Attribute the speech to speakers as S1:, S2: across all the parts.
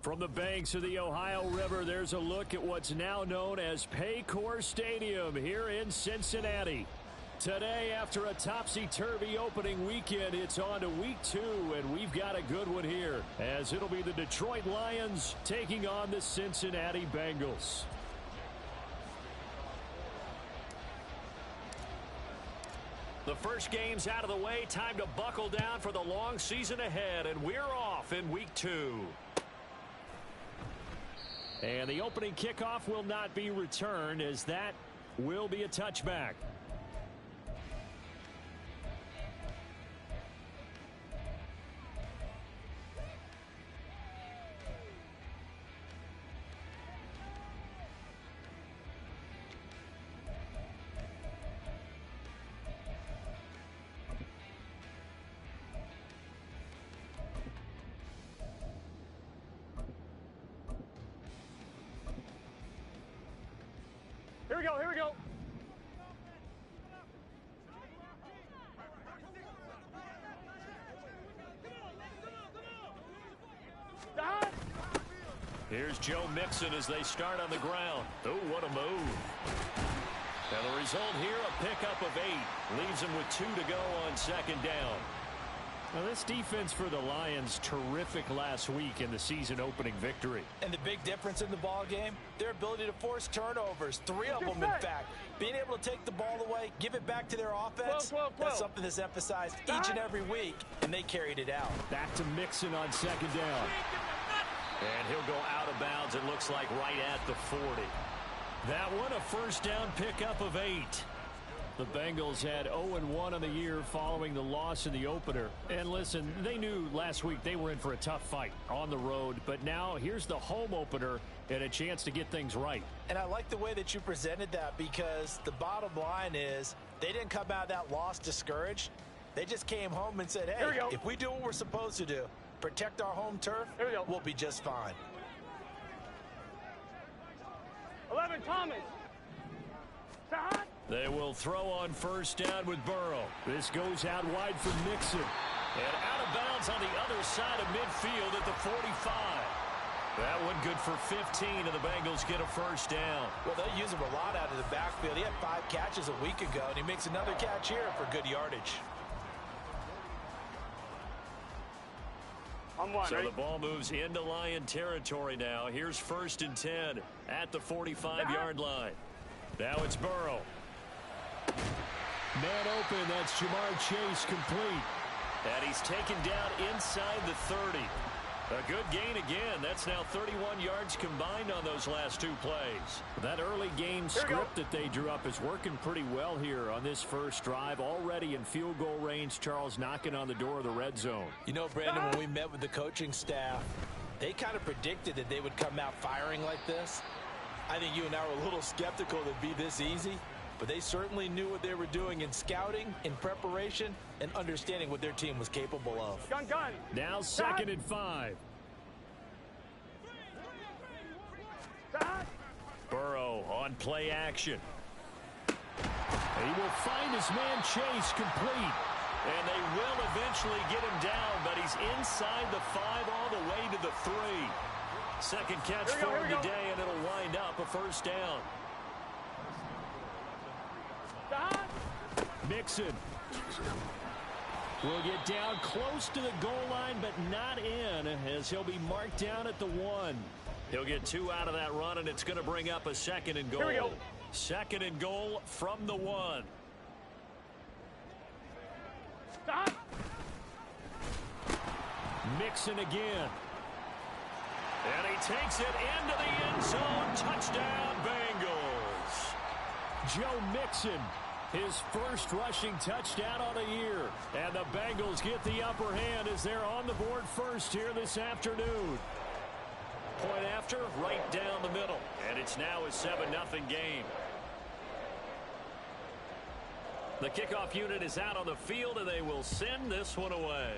S1: From the banks of the Ohio River, there's a look at what's now known as Paycor Stadium here in Cincinnati. Today, after a topsy-turvy opening weekend, it's on to week 2, and we've got a good one here, as it'll be the Detroit Lions taking on the Cincinnati Bengals. The first game's out of the way. Time to buckle down for the long season ahead, and we're off in week 2. And the opening kickoff will not be returned, as that will be a touchback.
S2: Here we go, here we go.
S1: Here's Joe Mixon as they start on the ground. Oh, what a move. And the result here, a pickup of 8. Leaves them with 2 to go on second down. Now, this defense for the Lions, terrific last week in the season opening victory.
S3: And the big difference in the ball game, their ability to force turnovers, 3 of them in fact. Being able to take the ball away, give it back to their offense, that's something that's emphasized each and every week, and they carried it out.
S1: Back to Mixon on second down. And he'll go out of bounds, it looks like right at the 40. That one, a first down pickup of 8. The Bengals had 0-1 on the year following the loss in the opener. And listen, they knew last week they were in for a tough fight on the road. But now here's the home opener and a chance to get things right.
S3: And I like the way that you presented that, because the bottom line is they didn't come out of that loss discouraged. They just came home and said, hey, if we do what we're supposed to do, protect our home turf, we'll be just fine.
S2: 11, Thomas.
S1: They will throw on first down with Burrow. This goes out wide for Mixon. And out of bounds on the other side of midfield at the 45. That one good for 15, and the Bengals get a first down.
S3: Well, they use him a lot out of the backfield. He had 5 catches a week ago, and he makes another catch here for good yardage.
S1: So the ball moves into Lion territory now. Here's first and 10 at the 45-yard line. Now it's Burrow. Man open, that's Jamar Chase complete. And he's taken down inside the 30. A good gain again. That's now 31 yards combined on those last 2 plays. That early game script that they drew up is working pretty well here on this first drive. Already in field goal range, Charles knocking on the door of the red zone.
S3: You know, Brandon, when we met with the coaching staff, they kind of predicted that they would come out firing like this. I think you and I were a little skeptical that it'd be this easy, but they certainly knew what they were doing in scouting, in preparation, and understanding what their team was capable of.
S2: Gun.
S1: Now 2nd and 5. Burrow on play action. He will find his man Chase complete. And they will eventually get him down, but he's inside the 5 all the way to the 3. Second catch for him today, and it'll wind up a first down. Mixon will get down close to the goal line, but not in, as he'll be marked down at the 1. He'll get 2 out of that run, and it's going to bring up a 2nd and goal. 2nd and goal from the 1. Mixon again. And he takes it into the end zone. Touchdown, Bengals. Joe Mixon, his first rushing touchdown on the year. And the Bengals get the upper hand as they're on the board first here this afternoon. Point after, right down the middle. And it's now a 7-0 game. The kickoff unit is out on the field, and they will send this one away.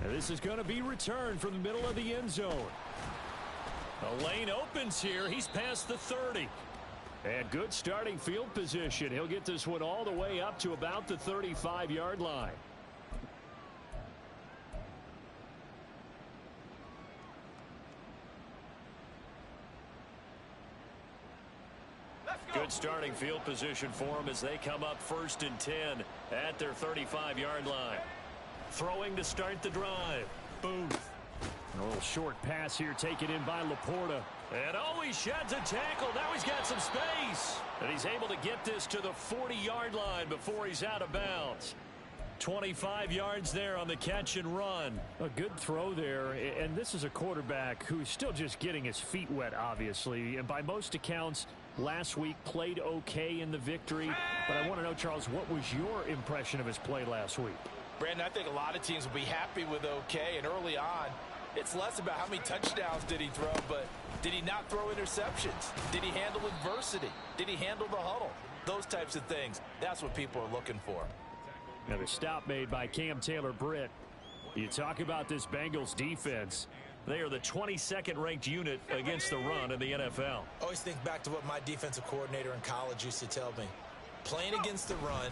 S1: And this is going to be returned from the middle of the end zone. The lane opens here. He's past the 30. And good starting field position. He'll get this one all the way up to about the 35-yard line. starting field position for them as they come up 1st and 10 at their 35-yard line. Throwing to start the drive. Booth. A little short pass here taken in by Laporta. And he sheds a tackle. Now he's got some space. And he's able to get this to the 40-yard line before he's out of bounds. 25 yards there on the catch and run. A good throw there, and this is a quarterback who's still just getting his feet wet, obviously. And by most accounts, last week played okay in the victory. But I want to know, Charles, what was your impression of his play last week?
S3: Brandon, I think a lot of teams will be happy with okay, and early on, it's less about how many touchdowns did he throw, but did he not throw interceptions? Did he handle adversity? Did he handle the huddle? Those types of things. That's what people are looking for.
S1: Another stop made by Cam Taylor-Britt. You talk about this Bengals defense. They are the 22nd ranked unit against the run in the NFL.
S3: Always think back to what my defensive coordinator in college used to tell me. Playing against the run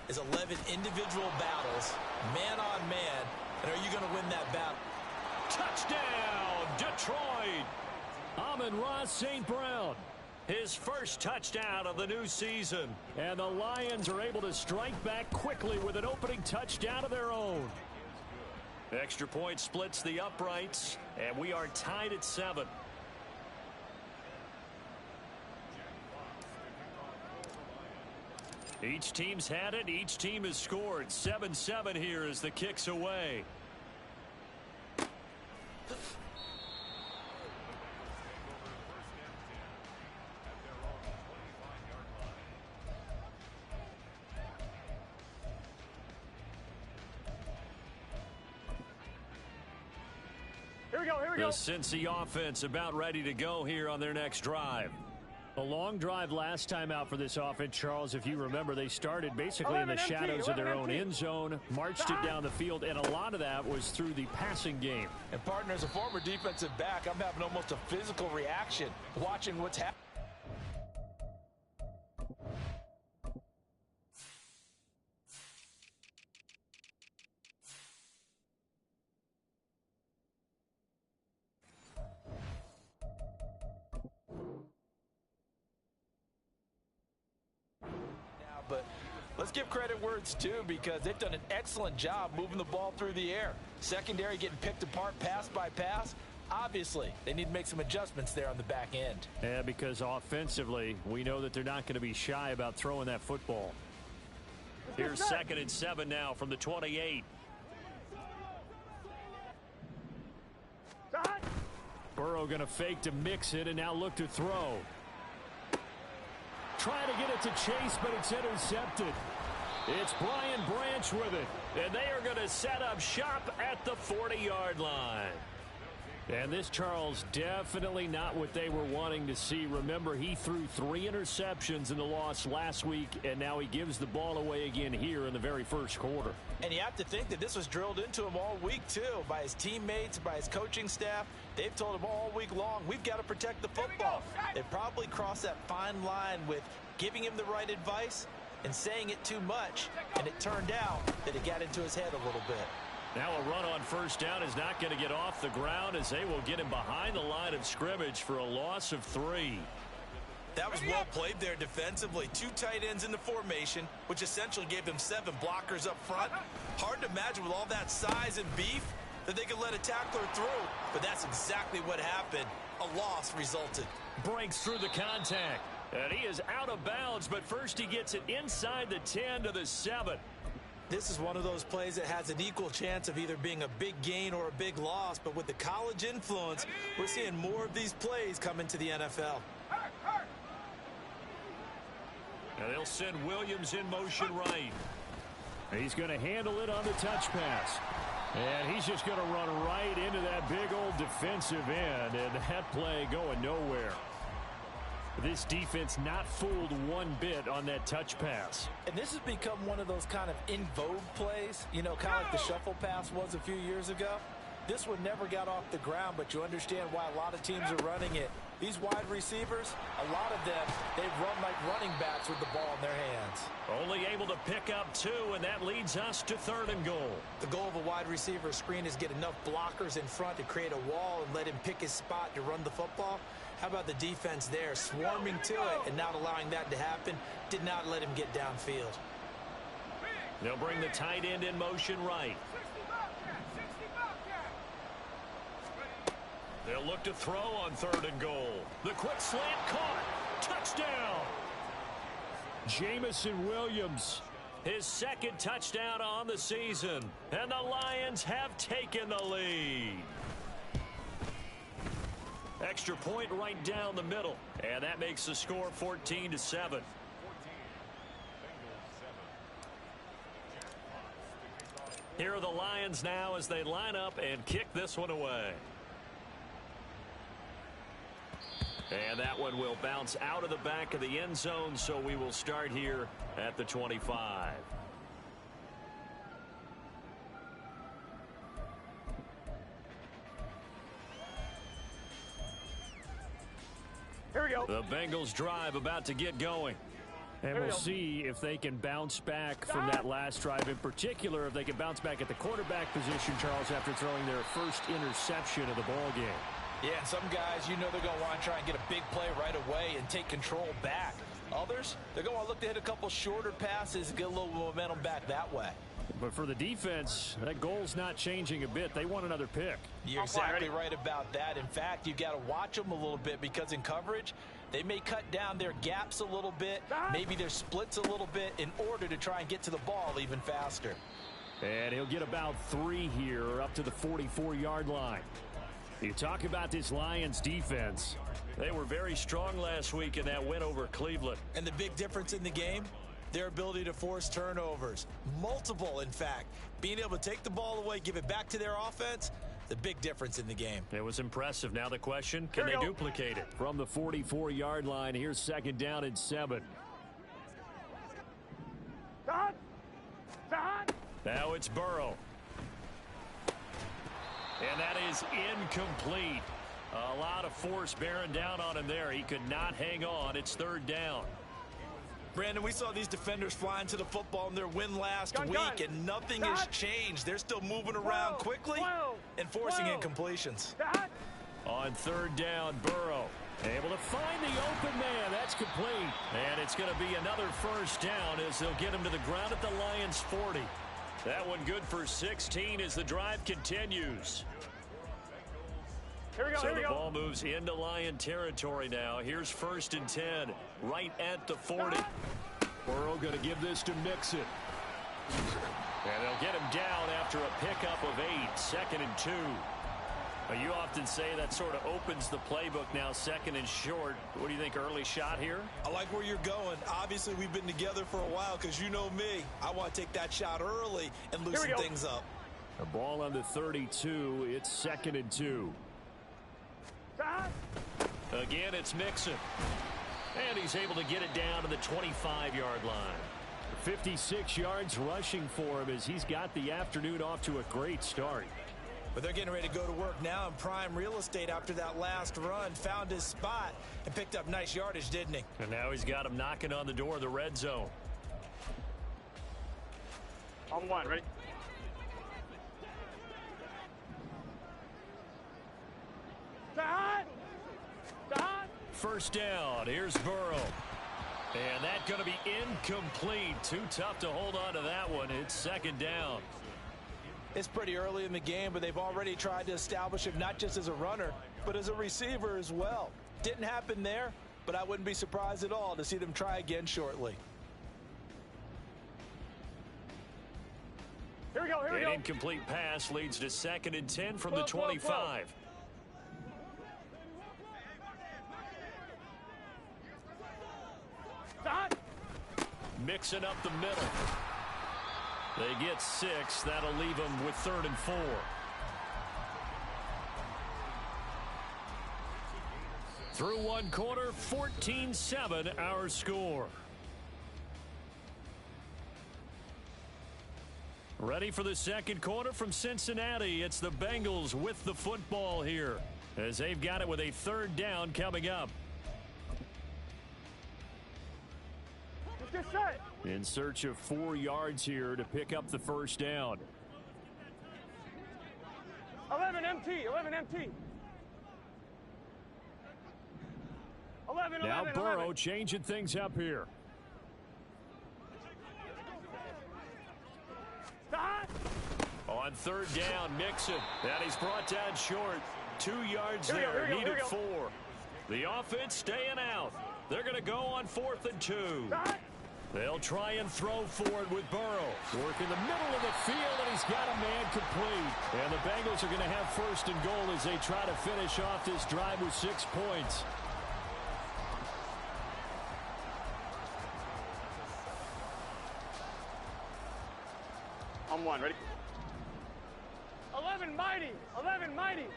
S3: is 11 individual battles, man on man, and are you going to win that battle?
S1: Touchdown, Detroit! Amon-Ra St. Brown. His first touchdown of the new season. And the Lions are able to strike back quickly with an opening touchdown of their own. Extra point splits the uprights, and we are tied at 7. Each team's had it. Each team has scored. 7-7 here as the kick's away. The Cincy offense about ready to go here on their next drive. A long drive last time out for this offense, Charles. If you remember, they started basically in the shadows of their own end zone, marched it down the field, and a lot of that was through the passing game.
S3: And partner, as a former defensive back, I'm having almost a physical reaction watching what's happening. But let's give credit where it's due, because they've done an excellent job moving the ball through the air. Secondary getting picked apart pass by pass. Obviously, they need to make some adjustments there on the back end.
S1: Yeah, because offensively, we know that they're not going to be shy about throwing that football. Here's 2nd and 7 now from the 28. Burrow going to fake to mix it and now look to throw. Trying to get it to Chase, but it's intercepted. It's Brian Branch with it. And they are going to set up shop at the 40-yard line. And this, Charles, definitely not what they were wanting to see. Remember, he threw 3 interceptions in the loss last week, and now he gives the ball away again here in the very first quarter.
S3: And you have to think that this was drilled into him all week, too, by his teammates, by his coaching staff. They've told him all week long, we've got to protect the football. They probably crossed that fine line with giving him the right advice and saying it too much, and it turned out that it got into his head a little bit.
S1: Now a run on first down is not going to get off the ground, as they will get him behind the line of scrimmage for a loss of 3.
S3: That was well played there defensively. 2 tight ends in the formation, which essentially gave them 7 blockers up front. Hard to imagine with all that size and beef that they could let a tackler through, but that's exactly what happened. A loss resulted.
S1: Breaks through the contact, and he is out of bounds, but first he gets it inside the 10 to the 7.
S3: This is one of those plays that has an equal chance of either being a big gain or a big loss, but with the college influence, we're seeing more of these plays come into the NFL.
S1: And they'll send Williams in motion right. He's going to handle it on the touch pass. And he's just going to run right into that big old defensive end, and that play going nowhere. This defense not fooled one bit on that touch pass.
S3: And this has become one of those kind of in vogue plays, you know, kind of like the shuffle pass was a few years ago. This one never got off the ground, but you understand why a lot of teams are running it. These wide receivers, a lot of them, they run like running backs with the ball in their hands.
S1: Only able to pick up 2, and that leads us to 3rd and goal.
S3: The goal of a wide receiver screen is get enough blockers in front to create a wall and let him pick his spot to run the football. How about the defense there, swarming to it and not allowing that to happen? Did not let him get downfield.
S1: They'll bring the tight end in motion right. They'll look to throw on 3rd and goal. The quick slant caught. Touchdown. Jamison Williams, his 2nd touchdown on the season. And the Lions have taken the lead. Extra point right down the middle. And that makes the score 14-7. Here are the Lions now as they line up and kick this one away. And that one will bounce out of the back of the end zone, so we will start here at the 25.
S2: Here we go.
S1: The Bengals drive about to get going. And we'll see if they can bounce back from that last drive. In particular, if they can bounce back at the quarterback position, Charles, after throwing their first interception of the ball game.
S3: Yeah, some guys, you know they're going to want to try and get a big play right away and take control back. Others, they're going to want to look to hit a couple shorter passes, get a little momentum back that way.
S1: But for the defense, that goal's not changing a bit. They want another pick.
S3: You're exactly right about that. In fact, you've got to watch them a little bit because in coverage, they may cut down their gaps a little bit, maybe their splits a little bit in order to try and get to the ball even faster.
S1: And he'll get about 3 here up to the 44-yard line. You talk about this Lions defense. They were very strong last week in that win over Cleveland.
S3: And the big difference in the game, their ability to force turnovers. Multiple, in fact. Being able to take the ball away, give it back to their offense, the big difference in the game.
S1: It was impressive. Now the question, can they duplicate it? From the 44-yard line, here's 2nd down and 7. Now it's Burrow. And that is incomplete. A lot of force bearing down on him there. He could not hang on. It's 3rd down.
S3: Brandon, we saw these defenders flying to the football in their win last week, and nothing has changed. They're still moving around quickly and forcing incompletions.
S1: On 3rd down, Burrow able to find the open man. That's complete. And it's going to be another 1st down as they'll get him to the ground at the Lions' 40. That one good for 16 as the drive continues.
S2: Here we go,
S1: so
S2: here we
S1: the
S2: go.
S1: ball moves into Lion territory now. Here's 1st and 10, right at the 40. Burrow going to give this to Mixon. And they'll get him down after a pickup of 8, 2nd and 2. You often say that sort of opens the playbook now, 2nd and short. What do you think, early shot here?
S3: I like where you're going. Obviously, we've been together for a while because you know me. I want to take that shot early and loosen things up.
S1: A ball on the 32. It's 2nd and 2. Again, it's Mixon. And he's able to get it down to the 25-yard line. 56 yards rushing for him as he's got the afternoon off to a great start.
S3: But they're getting ready to go to work now in prime real estate after that last run. Found his spot and picked up nice yardage, didn't he?
S1: And now he's got him knocking on the door of the red zone.
S2: On 1, ready?
S1: First down. Here's Burrow. And that's going to be incomplete. Too tough to hold on to that one. It's 2nd down.
S3: It's pretty early in the game, but they've already tried to establish him not just as a runner, but as a receiver as well. Didn't happen there, but I wouldn't be surprised at all to see them try again shortly.
S2: Here we go, here we go.
S1: An incomplete pass leads to 2nd and 10 from the 25. Mixing up the middle. They get 6. That'll leave them with 3rd and 4. Through 1 quarter, 14-7 our score. Ready for the 2nd quarter from Cincinnati. It's the Bengals with the football here as they've got it with a 3rd down coming up. In search of 4 yards here to pick up the 1st down.
S2: 11 MT, 11 MT.
S1: Now Burrow changing things up here. On third down, Mixon. And he's brought down short. 2 yards there, needed 4. The offense staying out. They're going to go on 4th and 2. They'll try and throw for it with Burrow. Work in the middle of the field, and he's got a man complete. And the Bengals are going to have 1st and goal as they try to finish off this drive with 6 points.
S2: On 1, ready? 11 mighty, 11 mighty.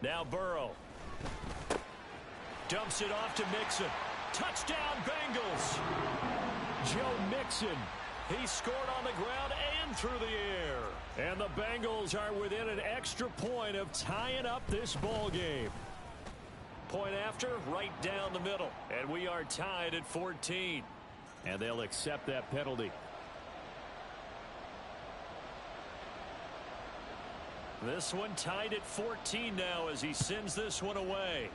S1: Now Burrow. Dumps it off to Mixon. Touchdown Bengals. Joe Mixon. He scored on the ground and through the air. And the Bengals are within an extra point of tying up this ball game. Point after, right down the middle. And we are tied at 14. And they'll accept that penalty. This one tied at 14 now as he sends this one away.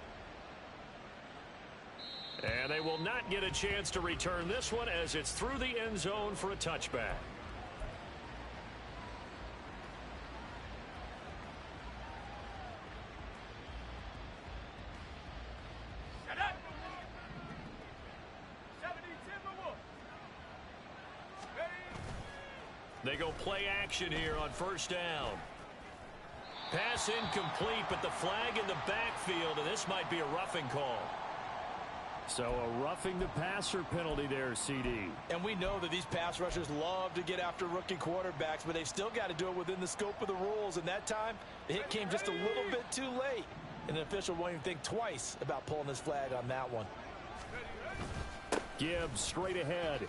S1: And they will not get a chance to return this one as it's through the end zone for a touchback. They go play action here on 1st down. Pass incomplete, but the flag in the backfield, and this might be a roughing call. So a roughing the passer penalty there, CD.
S3: And we know that these pass rushers love to get after rookie quarterbacks, but they've still got to do it within the scope of the rules. And that time, the hit came just a little bit too late. And the official won't even think twice about pulling his flag on that one.
S1: Gibbs straight ahead.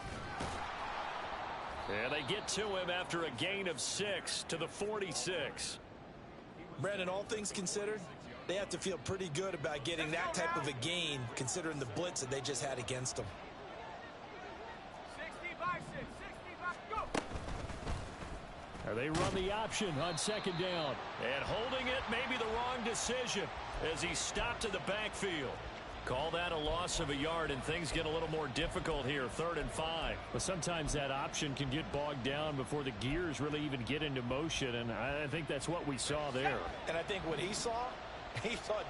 S1: And they get to him after a gain of 6 to the 46.
S3: Brandon, all things considered, they have to feel pretty good about getting that type of a gain, considering the blitz that they just had against them.
S2: 60-6, 60-go.
S1: They run the option on 2nd down. And holding it may be the wrong decision as he stopped in the backfield. Call that a loss of a yard, and things get a little more difficult here, 3rd and 5. But sometimes that option can get bogged down before the gears really even get into motion, and I think that's what we saw there.
S3: And I think what he saw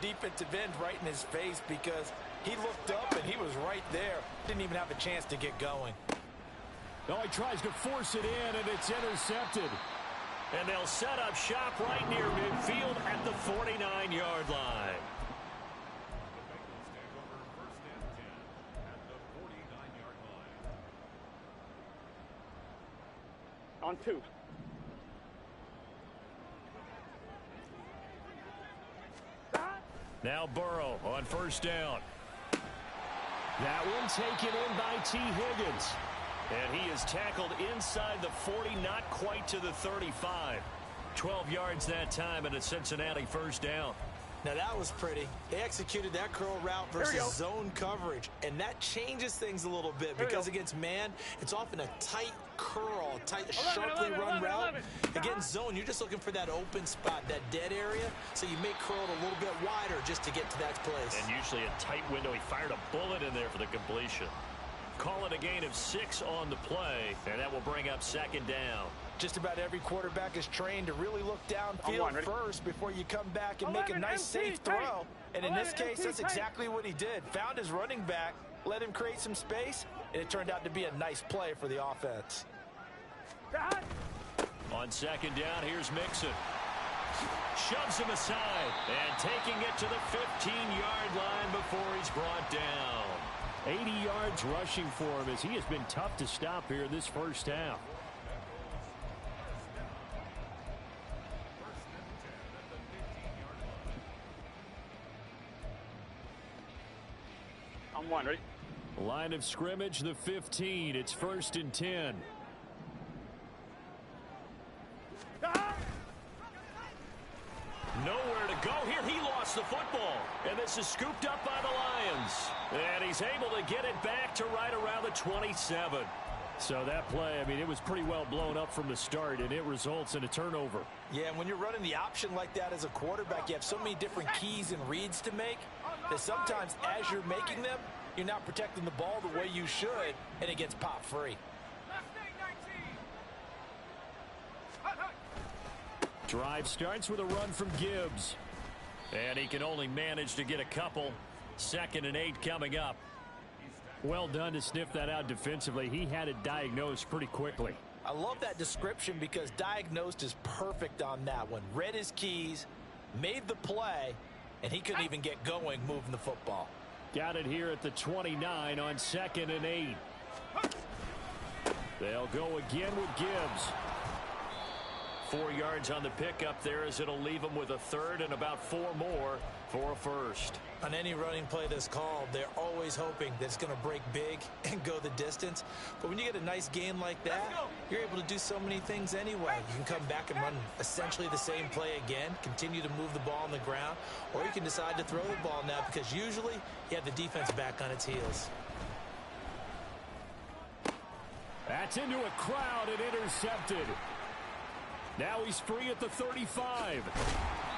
S3: defensive end right in his face because he looked up and he was right there. Didn't even have a chance to get going.
S1: No, he tries to force it in, and it's intercepted. And they'll set up shop right near midfield at the 49-yard line.
S2: On 2.
S1: Now Burrow on 1st down. That one taken in by T. Higgins. And he is tackled inside the 40, not quite to the 35. 12 yards that time, and a Cincinnati 1st down.
S3: Now that was pretty. They executed that curl route versus zone coverage, and that changes things a little bit because against man, it's often a tight curl, tight, sharply run route. Against zone, you're just looking for that open spot, that dead area, so you may curl it a little bit wider just to get to that place.
S1: And usually a tight window. He fired a bullet in there for the completion. Call it a gain of 6 on the play, and that will bring up 2nd down.
S3: Just about every quarterback is trained to really look downfield first before you come back and make a nice, safe throw. And in this case, that's exactly what he did. Found his running back, let him create some space, and it turned out to be a nice play for the offense.
S1: On 2nd down, here's Mixon. Shoves him aside, and taking it to the 15-yard line before he's brought down. 80 yards rushing for him as he has been tough to stop here this 1st half.
S2: On 1, ready?
S1: Line of scrimmage, the 15. It's 1st and 10. Nowhere to go here. He lost the football. And this is scooped up by the Lions. And he's able to get it back to right around the 27. So that play, I mean, it was pretty well blown up from the start, and it results in a turnover.
S3: Yeah, when you're running the option like that as a quarterback, you have so many different keys and reads to make that sometimes as you're making them, you're not protecting the ball the way you should, and it gets pop free.
S1: Drive starts with a run from Gibbs. And he can only manage to get a couple. 2nd and 8 coming up. Well done to sniff that out defensively. He had it diagnosed pretty quickly.
S3: I love that description because diagnosed is perfect on that one. Read his keys, made the play, and he couldn't even get going moving the football.
S1: Got it here at the 29 on 2nd and 8. They'll go again with Gibbs. 4 yards on the pickup there as it'll leave them with a 3rd and about 4 more for a 1st.
S3: On any running play that's called, they're always hoping that it's going to break big and go the distance. But when you get a nice gain like that, you're able to do so many things anyway. You can come back and run essentially the same play again, continue to move the ball on the ground, or you can decide to throw the ball now because usually you have the defense back on its heels.
S1: That's into a crowd and intercepted. Now he's free at the 35.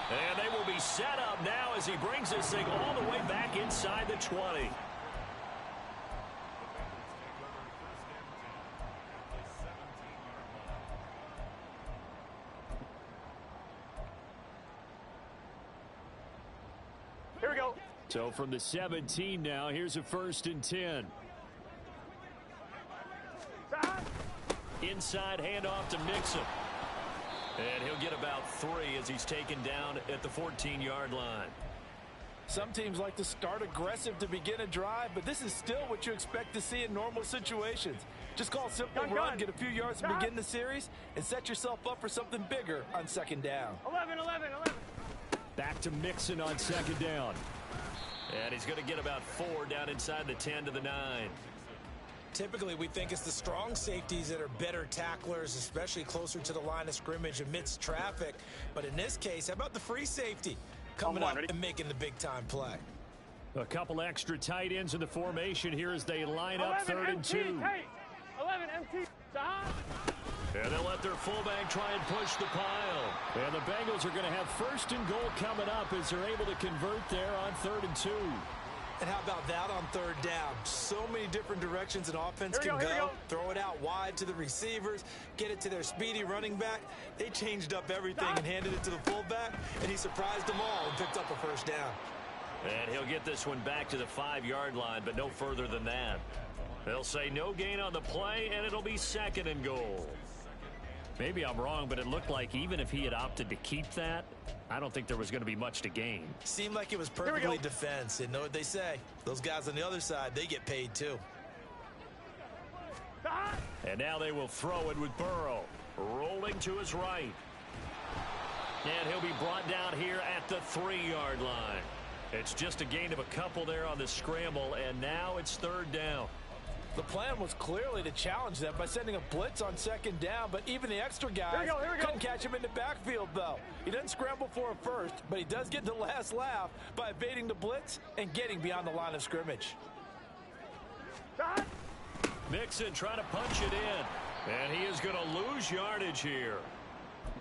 S1: And they will be set up now as he brings this thing all the way back inside the 20.
S2: Here we go.
S1: So from the 17 now, here's a 1st and 10. Inside handoff to Mixon. And he'll get about 3 as he's taken down at the 14-yard line.
S3: Some teams like to start aggressive to begin a drive, but this is still what you expect to see in normal situations. Just call a simple run, get a few yards to begin the series, and set yourself up for something bigger on 2nd down.
S2: 11.
S1: Back to Mixon on 2nd down. And he's going to get about 4 down inside the 10 to the 9.
S3: Typically, we think it's the strong safeties that are better tacklers, especially closer to the line of scrimmage amidst traffic. But in this case, how about the free safety coming up and making the big-time play?
S1: A couple extra tight ends in the formation here as they line up 3rd and 2.
S2: 11 MT.
S1: And they'll let their fullback try and push the pile. And the Bengals are going to have 1st and goal coming up as they're able to convert there on 3rd and 2.
S3: And how about that on 3rd down? So many different directions an offense can go. Throw it out wide to the receivers, get it to their speedy running back. They changed up everything and handed it to the fullback, and he surprised them all and picked up a 1st down.
S1: And he'll get this one back to the 5-yard line, but no further than that. They'll say no gain on the play, and it'll be 2nd and goal. Maybe I'm wrong, but it looked like even if he had opted to keep that, I don't think there was going to be much to gain.
S3: Seemed like it was perfectly defense. And know what they say. Those guys on the other side, they get paid too.
S1: And now they will throw it with Burrow. Rolling to his right. And he'll be brought down here at the 3-yard line. It's just a gain of a couple there on the scramble, and now it's 3rd down.
S3: The plan was clearly to challenge them by sending a blitz on 2nd down, but even the extra guys couldn't catch him in the backfield, though. He doesn't scramble for a 1st, but he does get the last laugh by evading the blitz and getting beyond the line of scrimmage.
S1: Mixon trying to punch it in, and he is going to lose yardage here.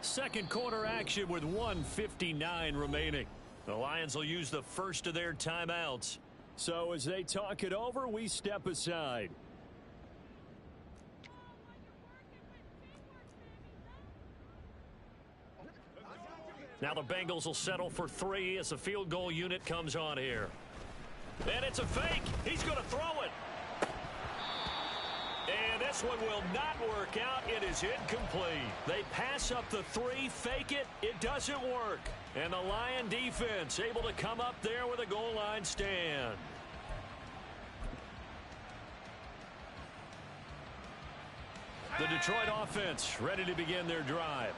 S1: 2nd quarter action with 1:59 remaining. The Lions will use the 1st of their timeouts. So as they talk it over, we step aside. Now the Bengals will settle for 3 as the field goal unit comes on here. And it's a fake. He's going to throw it. And this one will not work out. It is incomplete. They pass up the 3, fake it. It doesn't work. And the Lion defense able to come up there with a goal line stand. The Detroit offense ready to begin their drive.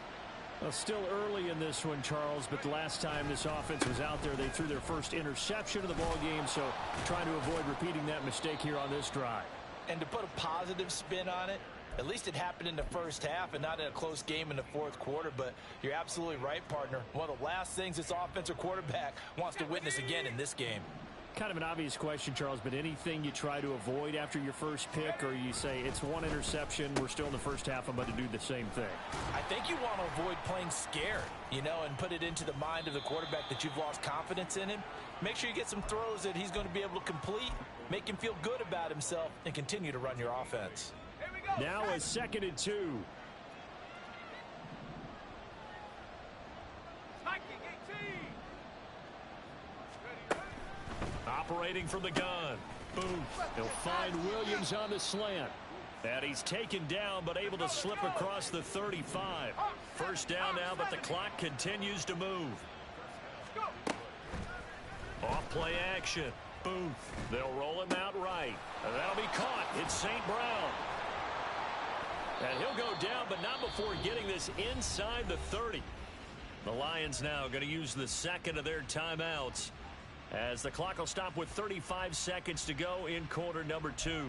S1: Well, still early in this one, Charles, but the last time this offense was out there, they threw their first interception of the ball game, so trying to avoid repeating that mistake here on this drive.
S3: And to put a positive spin on it, at least it happened in the 1st half and not in a close game in the 4th quarter, but you're absolutely right, partner. One of the last things this offensive quarterback wants to witness again in this game.
S1: Kind of an obvious question, Charles, but anything you try to avoid after your first pick, or you say it's one interception, we're still in the first half, I'm about to do the same thing?
S3: I think you want to avoid playing scared, and put it into the mind of the quarterback that you've lost confidence in him. Make sure you get some throws that he's going to be able to complete, make him feel good about himself, and continue to run your offense.
S1: Now a 2nd and 2. Operating from the gun. Boom. He'll find Williams on the slant. And he's taken down, but able to slip across the 35. First down now, but the clock continues to move. Off play action. Boom. They'll roll him out right. And that'll be caught. It's St. Brown. And he'll go down, but not before getting this inside the 30. The Lions now going to use the second of their timeouts, as the clock will stop with 35 seconds to go in quarter number 2.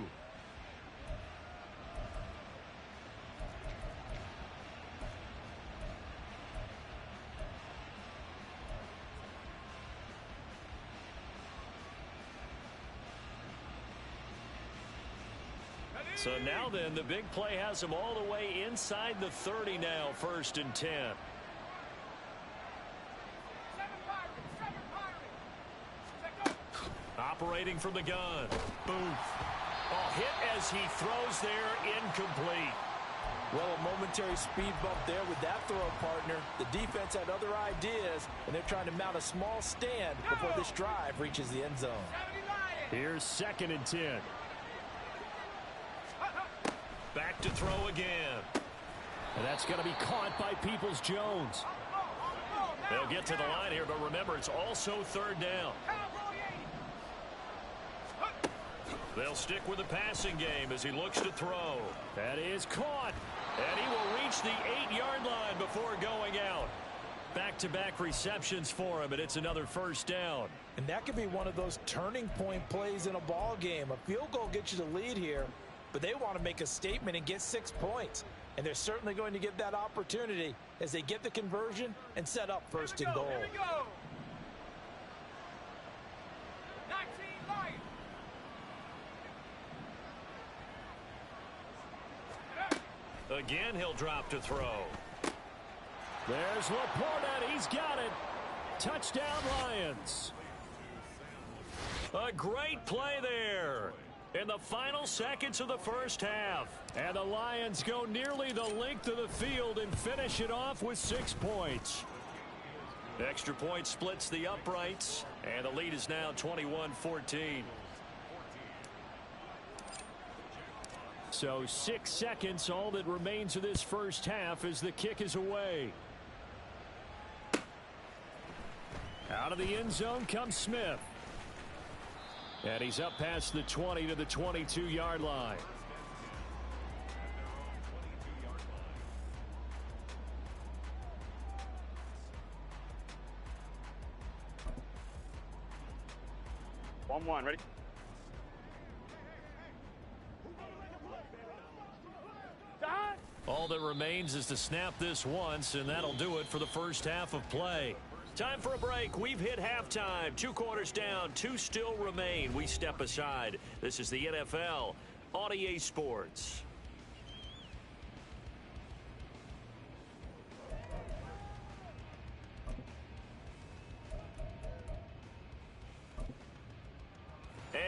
S1: So now then, the big play has him all the way inside the 30 now, 1st and 10. Operating from the gun. Booth. Oh, hit as he throws there, incomplete.
S3: Well, a momentary speed bump there with that throw, partner. The defense had other ideas, and they're trying to mount a small stand before this drive reaches the end zone.
S1: Here's 2nd and 10. Back to throw again. And that's going to be caught by Peoples-Jones. They'll get to the line here, but remember, it's also 3rd down. They'll stick with the passing game as he looks to throw. That is caught. And he will reach the 8-yard line before going out. Back-to-back receptions for him, and it's another 1st down.
S3: And that could be one of those turning point plays in a ball game. A field goal gets you the lead here, but they want to make a statement and get 6 points. And they're certainly going to get that opportunity as they get the conversion and set up 1st and goal.
S2: Here we go. 19 Lions.
S1: Again, he'll drop to throw. There's Laporta. He's got it. Touchdown, Lions. A great play there in the final seconds of the first half. And the Lions go nearly the length of the field and finish it off with 6 points. Extra point splits the uprights, and the lead is now 21-14. So 6 seconds, all that remains of this first half as the kick is away. Out of the end zone comes Smith. And he's up past the 20 to the 22-yard line.
S2: One, ready?
S1: All that remains is to snap this once, and that'll do it for the first half of play. Time for a break. We've hit halftime. 2 quarters down, 2 still remain. We step aside. This is the NFL on EA Sports.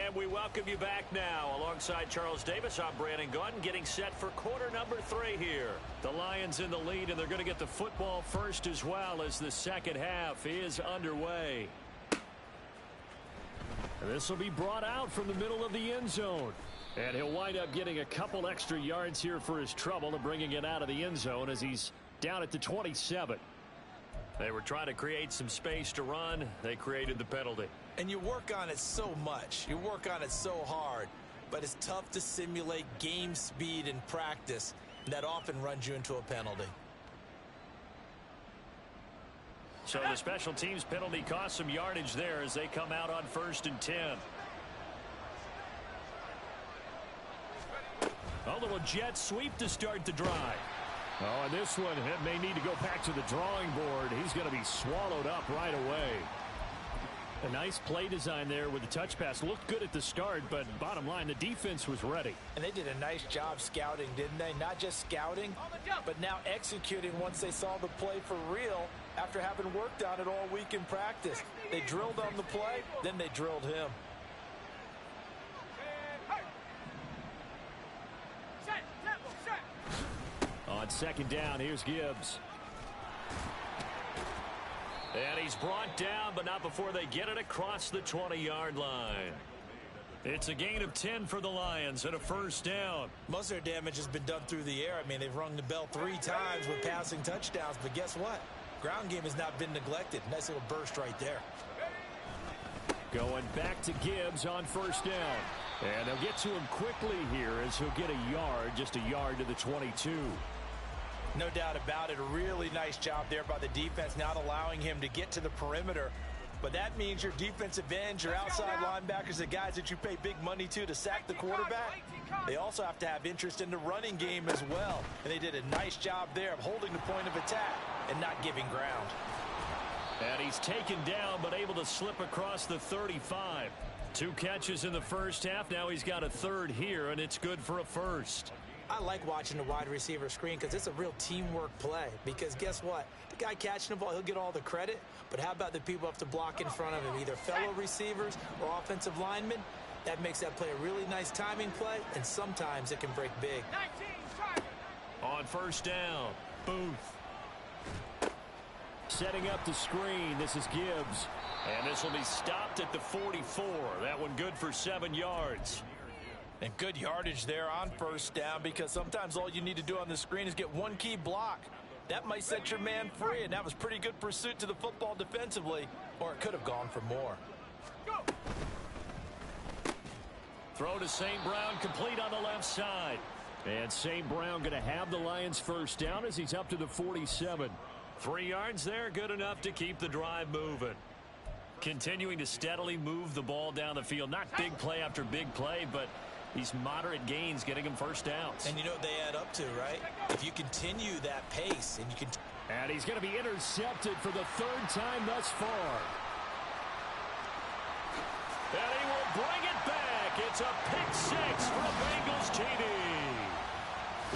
S1: And we welcome you back now. Alongside Charles Davis, I'm Brandon Gunn, getting set for quarter number 3 here. The Lions in the lead, and they're going to get the football first as well as the second half is underway. This will be brought out from the middle of the end zone. And he'll wind up getting a couple extra yards here for his trouble and bringing it out of the end zone as he's down at the 27. They were trying to create some space to run. They created the penalty.
S3: And you work on it so much. You work on it so hard. But it's tough to simulate game speed in practice. That often runs you into a penalty.
S1: So the special teams penalty cost some yardage there as they come out on 1st and 10. A little jet sweep to start the drive. Oh, and this one may need to go back to the drawing board. He's going to be swallowed up right away. A nice play design there with the touch pass. Looked good at the start, but bottom line, the defense was ready.
S3: And they did a nice job scouting, didn't they? Not just scouting, but now executing once they saw the play for real after having worked on it all week in practice. They drilled on the play, then they drilled him.
S1: On second down, here's Gibbs. And he's brought down, but not before they get it across the 20-yard line. It's a gain of 10 for the Lions and a first down.
S3: Most of their damage has been done through the air. I mean, they've rung the bell 3 times with passing touchdowns, but guess what? Ground game has not been neglected. Nice little burst right there.
S1: Going back to Gibbs on first down. And they'll get to him quickly here as he'll get a yard, just a yard to the 22.
S3: No doubt about it. A really nice job there by the defense, not allowing him to get to the perimeter. But that means your defensive ends, your outside linebackers, the guys that you pay big money to sack the quarterback, they also have to have interest in the running game as well. And they did a nice job there of holding the point of attack and not giving ground.
S1: And he's taken down, but able to slip across the 35. 2 catches in the first half. Now he's got a third here, and it's good for a first.
S3: I like watching the wide receiver screen because it's a real teamwork play. Because guess what? The guy catching the ball, he'll get all the credit. But how about the people who have to block in front of him, either fellow receivers or offensive linemen? That makes that play a really nice timing play, and sometimes it can break big.
S1: On first down, Booth. Setting up the screen, this is Gibbs. And this will be stopped at the 44. That one good for 7 yards.
S3: And good yardage there on first down, because sometimes all you need to do on the screen is get one key block. That might set your man free, and that was pretty good pursuit to the football defensively, or it could have gone for more.
S2: Go.
S1: Throw to St. Brown, complete on the left side. And St. Brown going to have the Lions first down as he's up to the 47. 3 yards there, good enough to keep the drive moving. Continuing to steadily move the ball down the field. Not big play after big play, but these moderate gains getting him first downs.
S3: And you know what they add up to, right? If you continue that pace and you can...
S1: And he's going to be intercepted for the 3rd time thus far. And he will bring it back. It's a pick 6 for the Bengals TD.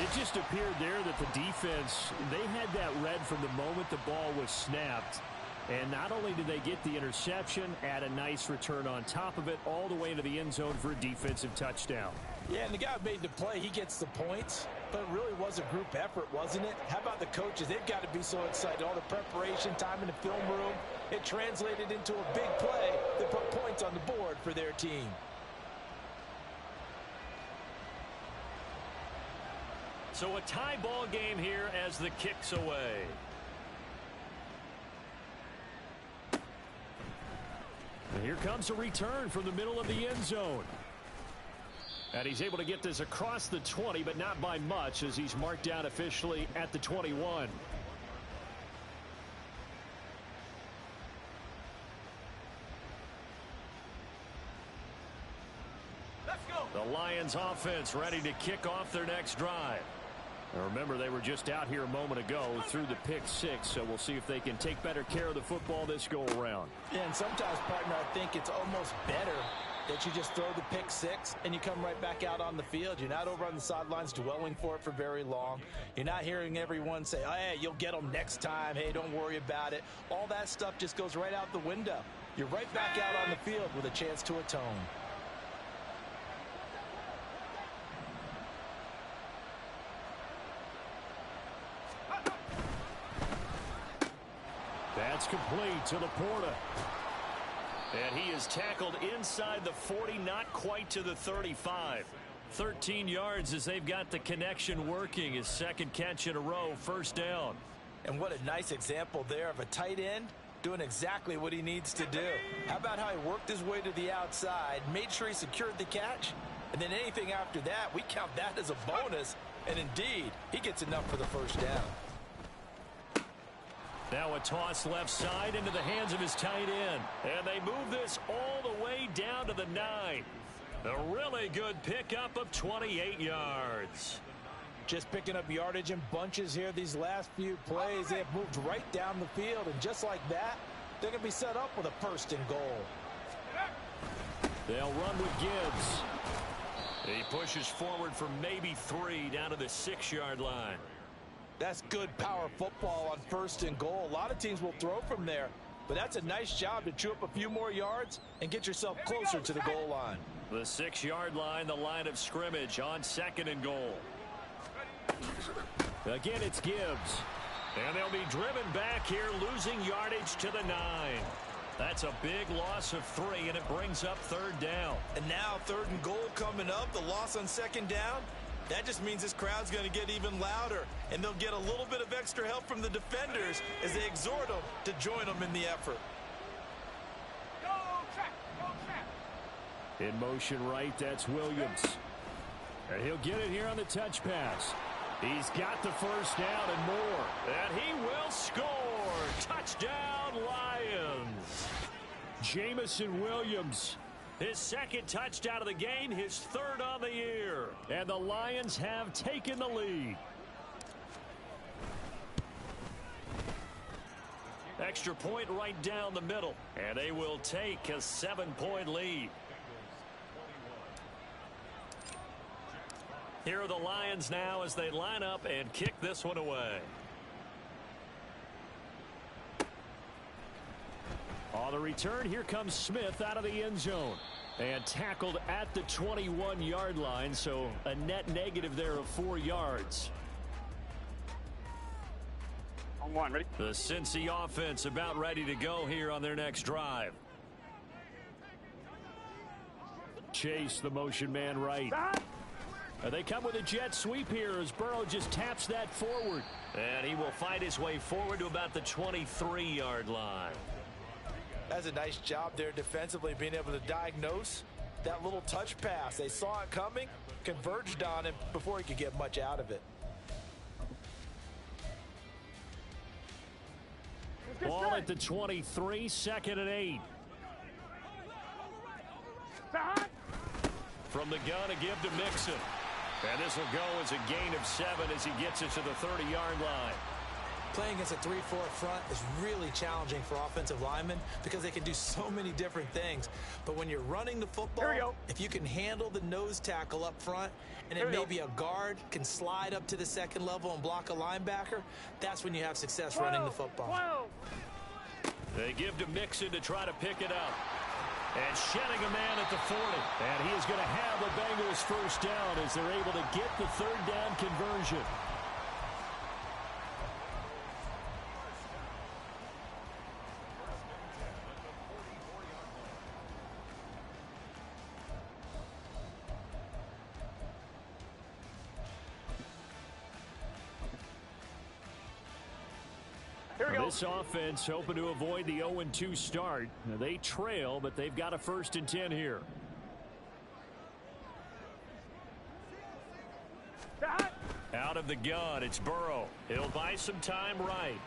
S1: It just appeared there that the defense, they had that read from the moment the ball was snapped. And not only did they get the interception, add a nice return on top of it, all the way into the end zone for a defensive touchdown.
S3: Yeah, and the guy who made the play, he gets the points. But it really was a group effort, wasn't it? How about the coaches? They've got to be so excited. All the preparation, time in the film room, it translated into a big play that put points on the board for their team.
S1: So a tie ball game here as the kick's away. And here comes a return from the middle of the end zone. And he's able to get this across the 20, but not by much, as he's marked down officially at the 21.
S2: Let's go.
S1: The Lions offense ready to kick off their next drive. Now remember, they were just out here a moment ago through the pick 6, so we'll see if they can take better care of the football this go around.
S3: Yeah, and sometimes, partner, I think it's almost better that you just throw the pick 6 and you come right back out on the field. You're not over on the sidelines dwelling for it for very long. You're not hearing everyone say, oh, hey, you'll get them next time. Hey, don't worry about it. All that stuff just goes right out the window. You're right back out on the field with a chance to atone.
S1: That's complete to Laporta. And he is tackled inside the 40, not quite to the 35. 13 yards as they've got the connection working. His 2nd catch in a row, first down.
S3: And what a nice example there of a tight end doing exactly what he needs to do. How about how he worked his way to the outside, made sure he secured the catch, and then anything after that, we count that as a bonus. And indeed, he gets enough for the first down.
S1: Now a toss left side into the hands of his tight end. And they move this all the way down to the 9. A really good pickup of 28 yards.
S3: Just picking up yardage in bunches here these last few plays. They have moved right down the field. And just like that, they're going to be set up with a first and goal.
S1: They'll run with Gibbs. He pushes forward for maybe 3 down to the 6-yard line.
S3: That's good power football on first and goal. A lot of teams will throw from there, but that's a nice job to chew up a few more yards and get yourself closer to the goal line.
S1: The 6-yard line, the line of scrimmage on 2nd and goal. Again, it's Gibbs. And they'll be driven back here, losing yardage to the 9. That's a big loss of 3, and it brings up 3rd down.
S3: And now 3rd and goal coming up, the loss on 2nd down. That just means this crowd's going to get even louder, and they'll get a little bit of extra help from the defenders as they exhort them to join them in the effort.
S2: Go track, go track.
S1: In motion right, that's Williams. And he'll get it here on the touch pass. He's got the first down and more. And he will score. Touchdown, Lions. Jamison Williams. His 2nd touchdown of the game, his 3rd on the year. And the Lions have taken the lead. Extra point right down the middle. And they will take a 7-point lead. Here are the Lions now as they line up and kick this one away. On the return, here comes Smith out of the end zone. And tackled at the 21-yard line, so a net negative there of 4 yards.
S2: On 1, ready?
S1: The Cincy offense about ready to go here on their next drive. Chase, the motion man right. They come with a jet sweep here as Burrow just taps that forward. And he will fight his way forward to about the 23-yard line.
S3: That's a nice job there defensively, being able to diagnose that little touch pass. They saw it coming, converged on him before he could get much out of it.
S1: Ball at the 23, 2nd and 8. From the gun, a give to Mixon. And this will go as a gain of 7 as he gets it to the 30-yard line.
S3: Playing against a 3-4 front is really challenging for offensive linemen because they can do so many different things. But when you're running the football, if you can handle the nose tackle up front, and then maybe a guard can slide up to the 2nd level and block a linebacker, that's when you have success running the football.
S1: They give to Mixon to try to pick it up. And shedding a man at the 40. And he is going to have the Bengals first down as they're able to get the 3rd down conversion. This offense hoping to avoid the 0-2 start. They trail, but they've got a 1st and 10 here. Out of the gun, it's Burrow. He'll buy some time right.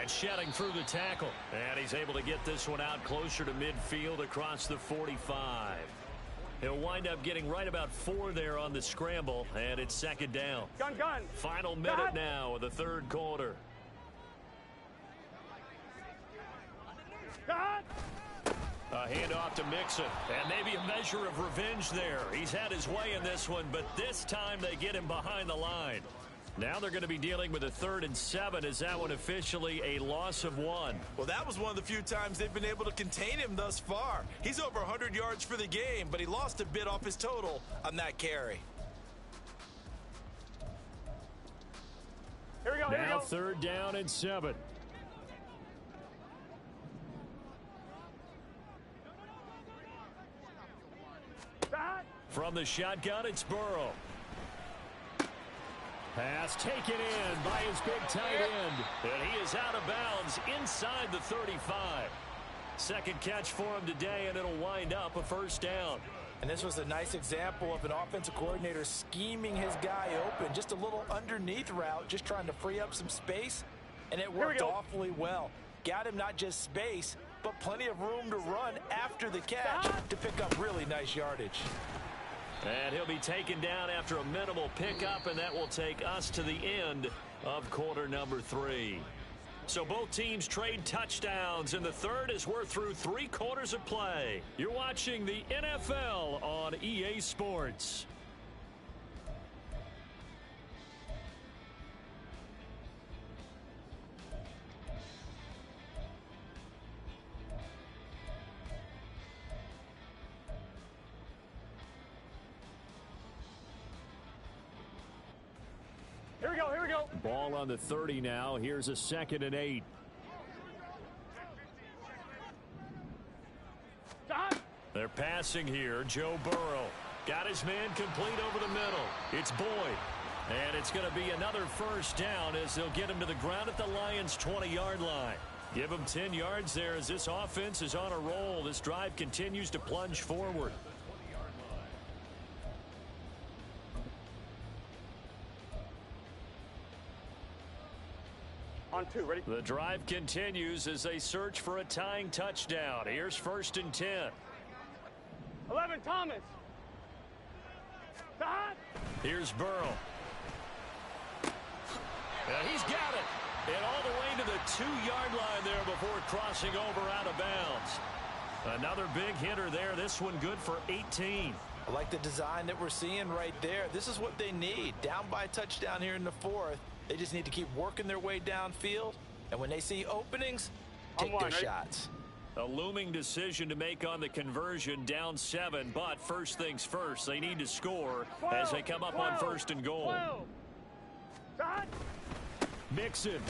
S1: And shedding through the tackle. And he's able to get this one out closer to midfield across the 45. He'll wind up getting right about 4 there on the scramble, and it's 2nd down.
S2: Gun.
S1: Final minute now of the 3rd quarter. A handoff to Mixon, and maybe a measure of revenge there. He's had his way in this one, but this time they get him behind the line. Now they're going to be dealing with a 3rd and 7. Is that one officially a loss of 1?
S3: Well, that was one of the few times they've been able to contain him thus far. He's over 100 yards for the game, but he lost a bit off his total on that carry.
S2: Here we go.
S1: Now 3rd down and 7. From the shotgun, it's Burrow. Pass taken in by his big tight end. And he is out of bounds inside the 35. 2nd catch for him today, and it'll wind up a 1st down.
S3: And this was a nice example of an offensive coordinator scheming his guy open. Just a little underneath route, just trying to free up some space. And it worked awfully well. Got him not just space, but plenty of room to run after the catch to pick up really nice yardage.
S1: And he'll be taken down after a minimal pickup, and that will take us to the end of quarter number 3. So both teams trade touchdowns, and the third as we're through 3 quarters of play. You're watching the NFL on EA Sports.
S2: Here we go, here we go.
S1: Ball on the 30 now. Here's a 2nd and 8. They're passing here. Joe Burrow got his man complete over the middle. It's Boyd. And it's going to be another first down as they'll get him to the ground at the Lions' 20-yard line. Give him 10 yards there as this offense is on a roll. This drive continues to plunge forward.
S2: On 2, ready?
S1: The drive continues as they search for a tying touchdown. Here's 1st and 10.
S2: 11, Thomas. Dot.
S1: Here's Burrow. And he's got it. And all the way to the 2-yard line there before crossing over out of bounds. Another big hitter there. This one good for 18.
S3: I like the design that we're seeing right there. This is what they need. Down by a touchdown here in the 4th. They just need to keep working their way downfield. And when they see openings, take their shots.
S1: A looming decision to make on the conversion, down 7. But first things first, they need to score as they come up on 1st and goal. Mixon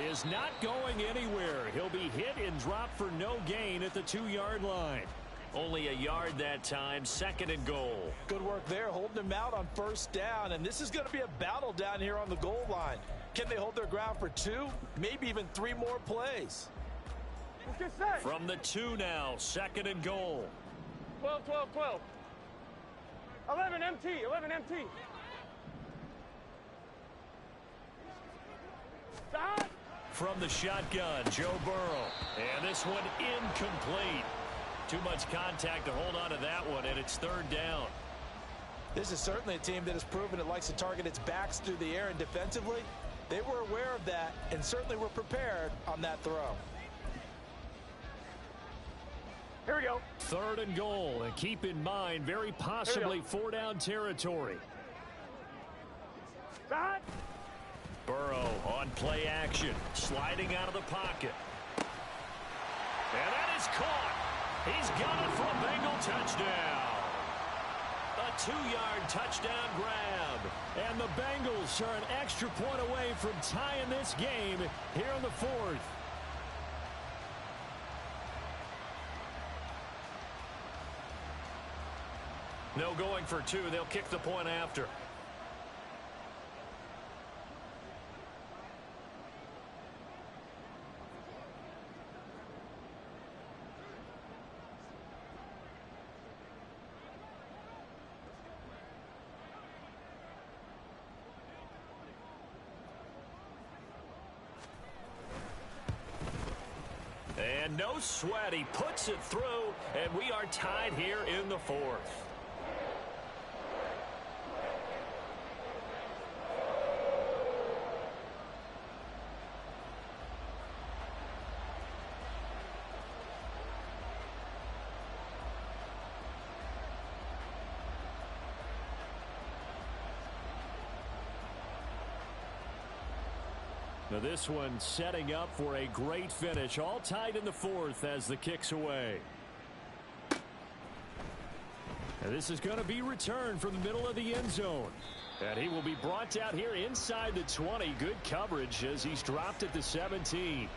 S1: is not going anywhere. He'll be hit and dropped for no gain at the 2-yard line. Only a yard that time, 2nd and goal.
S3: Good work there, holding them out on 1st down. And this is going to be a battle down here on the goal line. Can they hold their ground for 2, maybe even 3 more plays?
S1: From the 2 now, 2nd and goal.
S2: 12, 12, 12. 11 MT, 11 MT. Dot.
S1: From the shotgun, Joe Burrow. And this one incomplete. Too much contact to hold on to that one, and it's 3rd down.
S3: This is certainly a team that has proven it likes to target its backs through the air, and defensively, they were aware of that and certainly were prepared on that throw.
S2: Here we go.
S1: 3rd and goal, and keep in mind, very possibly 4-down territory.
S2: Dot.
S1: Burrow on play action, sliding out of the pocket. And that is caught. He's got it for a Bengal touchdown. A 2-yard touchdown grab. And the Bengals are an extra point away from tying this game here in the 4th. No going for 2. They'll kick the point after. And no sweat, he puts it through, and we are tied here in the 4th. Now this one setting up for a great finish. All tied in the 4th as the kick's away. And this is going to be returned from the middle of the end zone. And he will be brought out here inside the 20. Good coverage as he's dropped at the 17.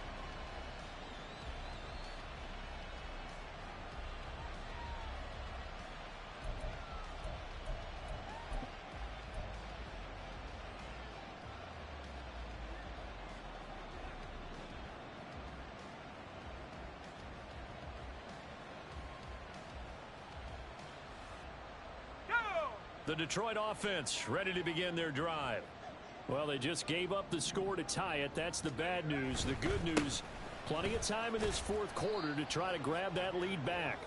S1: The Detroit offense ready to begin their drive. Well, they just gave up the score to tie it. That's the bad news. The good news, plenty of time in this 4th quarter to try to grab that lead back.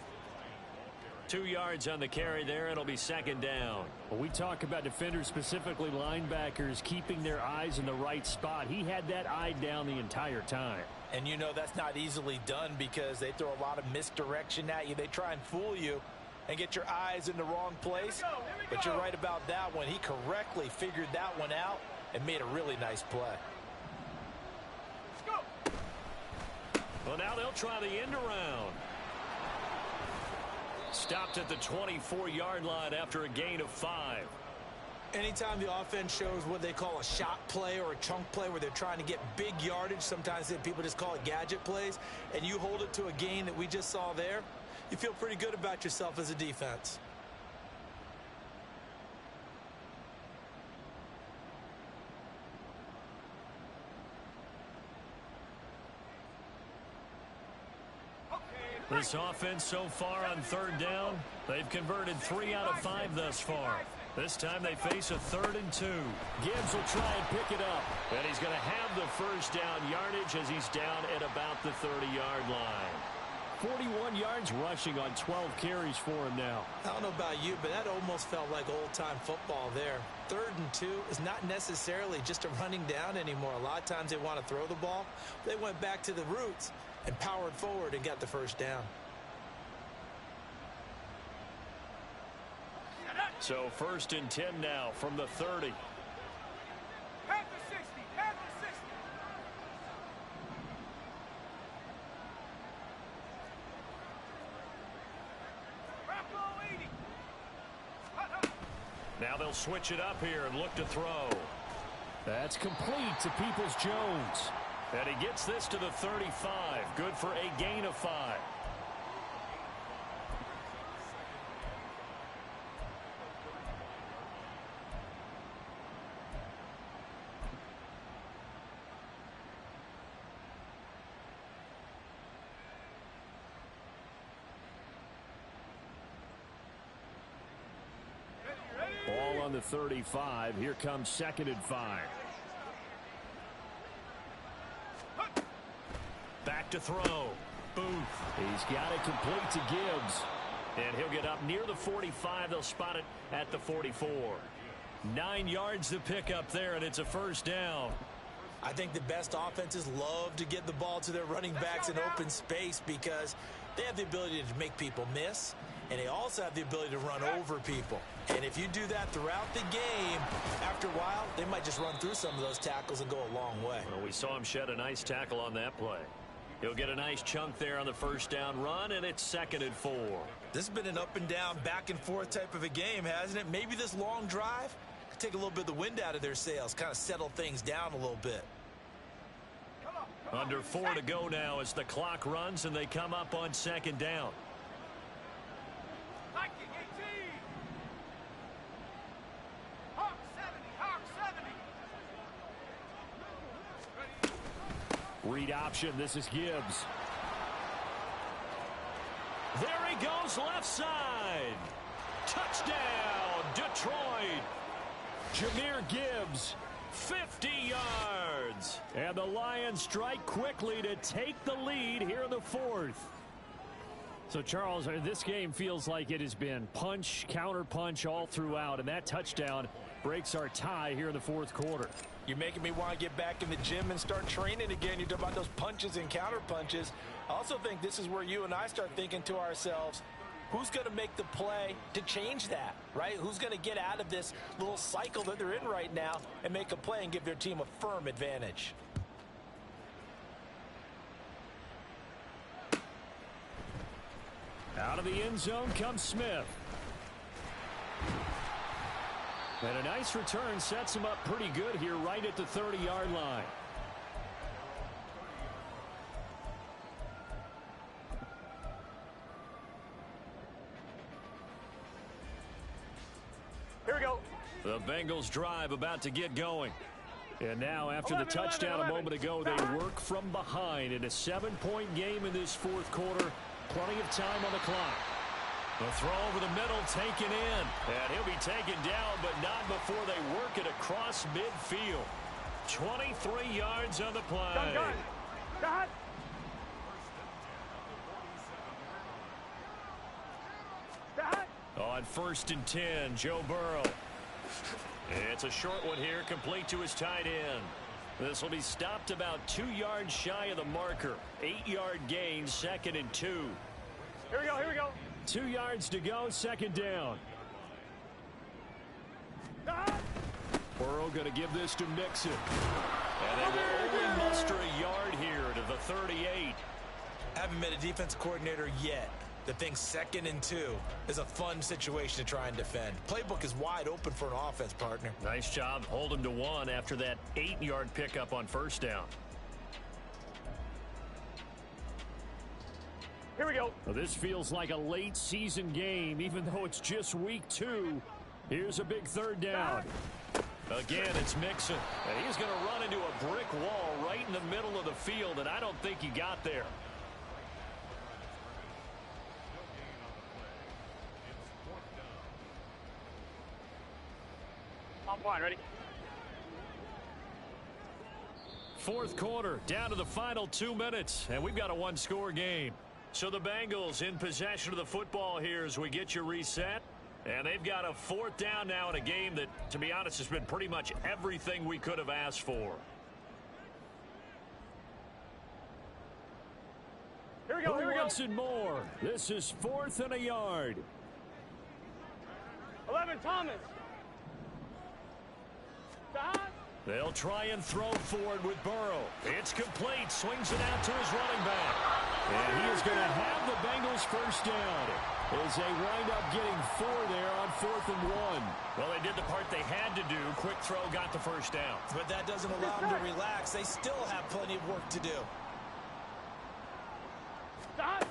S1: 2 yards on the carry there. It'll be second down.
S4: When we talk about defenders, specifically linebackers, keeping their eyes in the right spot, he had that eye down the entire time.
S3: And you know that's not easily done because they throw a lot of misdirection at you. They try and fool you and get your eyes in the wrong place. But you're right about that one. He correctly figured that one out and made a really nice play.
S1: Well, now they'll try the end around. Stopped at the 24-yard line after a gain of 5.
S3: Anytime the offense shows what they call a shot play or a chunk play where they're trying to get big yardage, sometimes people just call it gadget plays, and you hold it to a gain that we just saw there, you feel pretty good about yourself as a defense.
S1: This offense so far on third down, they've converted 3 out of 5 thus far. This time they face a 3rd and 2. Gibbs will try and pick it up. And he's going to have the first down yardage as he's down at about the 30-yard line. 41 yards rushing on 12 carries for him now.
S3: I don't know about you, but that almost felt like old-time football there. 3rd and 2 is not necessarily just a running down anymore. A lot of times they want to throw the ball. They went back to the roots and powered forward and got the first down.
S1: So 1st and 10 now from the 30.
S2: Half the 60, half the 60.
S1: Now they'll switch it up here and look to throw.
S4: That's complete to Peoples-Jones.
S1: And he gets this to the 35. Good for a gain of 5.
S4: Ball on the 35. Here comes 2nd and 5.
S1: Back to throw. Booth.
S4: He's got it complete to Gibbs.
S1: And he'll get up near the 45. They'll spot it at the 44. 9 yards to pick up there, and it's a first down.
S3: I think the best offenses love to get the ball to their running backs in open space because they have the ability to make people miss, and they also have the ability to run over people. And if you do that throughout the game, after a while, they might just run through some of those tackles and go a long way.
S1: Well, we saw him shed a nice tackle on that play. He'll get a nice chunk there on the first down run, and it's 2nd and 4.
S3: This has been an up and down, back and forth type of a game, hasn't it? Maybe this long drive could take a little bit of the wind out of their sails, kind of settle things down a little bit.
S1: Under 4 to go now as the clock runs, and they come up on 2nd down.
S4: Read option. This is Gibbs.
S1: There he goes left side. Touchdown, Detroit.
S4: Jahmyr Gibbs.
S1: 50 yards.
S4: And the Lions strike quickly to take the lead here in the 4th. So, Charles, this game feels like it has been punch, counter punch all throughout, and that touchdown breaks our tie here in the 4th quarter.
S3: You're making me want to get back in the gym and start training again. You're talking about those punches and counter punches. I also think this is where you and I start thinking to ourselves, who's going to make the play to change that, right? Who's going to get out of this little cycle that they're in right now and make a play and give their team a firm advantage?
S4: Out of the end zone comes Smith. And a nice return sets him up pretty good here right at the 30-yard line.
S2: Here we go.
S1: The Bengals drive about to get going.
S4: And now after the touchdown a moment ago, they work from behind in a 7-point game in this 4th quarter. Plenty of time on the clock.
S1: The throw over the middle taken in. And he'll be taken down, but not before they work it across midfield. 23 yards on the play.
S2: Got.
S1: on 1st and 10, Joe Burrow. It's a short one here, complete to his tight end. This will be stopped about 2 yards shy of the marker. 8-yard gain, 2nd and 2.
S2: Here we go, here we go.
S4: 2 yards to go, 2nd down. Burrow going to give this to Mixon.
S1: And they will only muster a yard here to the 38.
S3: Haven't met a defense coordinator yet that thinks 2nd and 2 is a fun situation to try and defend. Playbook is wide open for an offense, partner.
S1: Nice job. Hold him to 1 after that 8-yard pickup on 1st down.
S2: Here we go.
S4: Well, this feels like a late season game, even though it's just week 2. Here's a big 3rd down.
S1: Again, it's Mixon. And he's going to run into a brick wall right in the middle of the field, and I don't think he got there.
S2: I'm fine, ready?
S1: 4th quarter, down to the final 2 minutes, and we've got a 1-score game. So the Bengals in possession of the football here as we get you reset. And they've got a 4th down now in a game that, to be honest, has been pretty much everything we could have asked for.
S2: Here we go, here we
S4: Who
S2: go.
S4: wants it more? This is 4th and a yard.
S2: 11, Thomas. Don.
S1: They'll try and throw forward with Burrow. It's complete. Swings it out to his running back.
S4: And he is going to have the Bengals 1st down as they wind up getting 4 there on 4th and 1.
S1: Well, they did the part they had to do. Quick throw got the 1st down.
S3: But that doesn't allow them to relax. They still have plenty of work to do.
S2: Don.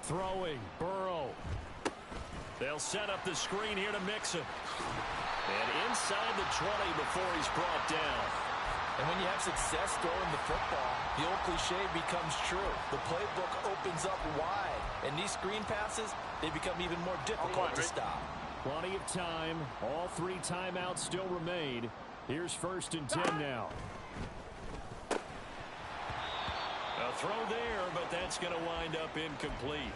S4: Throwing, Burrow.
S1: They'll set up the screen here to Mixon. And inside the 20 before he's brought down.
S3: And when you have success throwing the football, the old cliche becomes true. The playbook opens up wide. And these screen passes, they become even more difficult to stop.
S4: Plenty of time. All 3 timeouts still remain. Here's 1st and 10 now.
S1: A throw there, but that's going to wind up incomplete.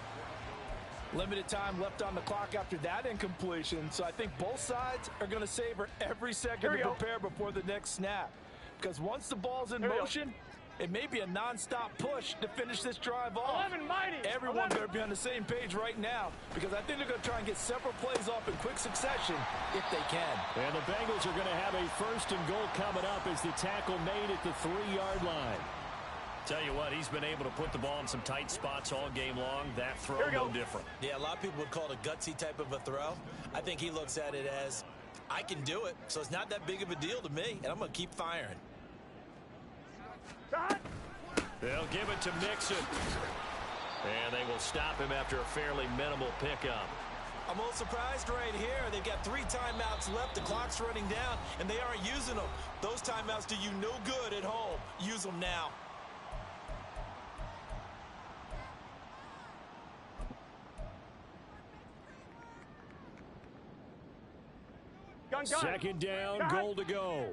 S3: Limited time left on the clock after that incompletion, so I think both sides are going to savor every second to prepare before the next snap. Because once the ball's in motion, it may be a non-stop push to finish this drive off.
S2: 11, mighty.
S3: Everyone better be on the same page right now, because I think they're going to try and get several plays off in quick succession if they can.
S4: And the Bengals are going to have a 1st and goal coming up as the tackle made at the 3-yard line.
S1: Tell you what, he's been able to put the ball in some tight spots all game long. That throw, no different. Yeah, a lot of people would call it a gutsy type of a throw. I think he looks at it as, I can do it, so it's not that big of a deal to me, and I'm going to keep firing. They'll give it to Mixon. And they will stop him after a fairly minimal pickup.
S3: I'm a little surprised right here. They've got 3 timeouts left. The clock's running down, and they aren't using them. Those timeouts do you no good at home. Use them now.
S2: Gun.
S4: 2nd down, goal to go.